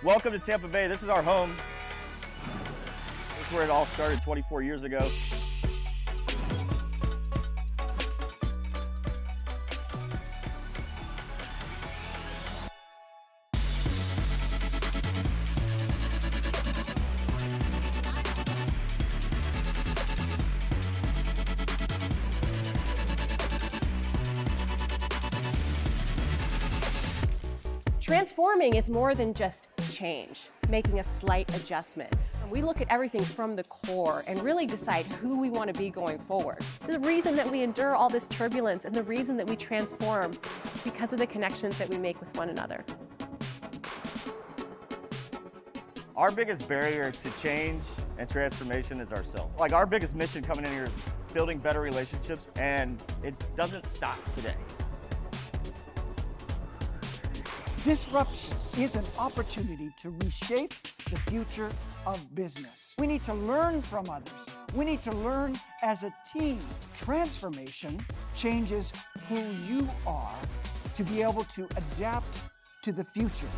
Welcome to Tampa Bay. This is our home. This is where it all started 24 years ago. Transforming is more than just change, making a slight adjustment. We look at everything from the core and really decide who we want to be going forward. The reason that we endure all this turbulence and the reason that we transform is because of the connections that we make with one another. Our biggest barrier to change and transformation is ourselves. Like, our biggest mission coming in here is building better relationships, and it doesn't stop today. Disruption is an opportunity to reshape the future of business. We need to learn from others. We need to learn as a team. Transformation changes who you are to be able to adapt to the future.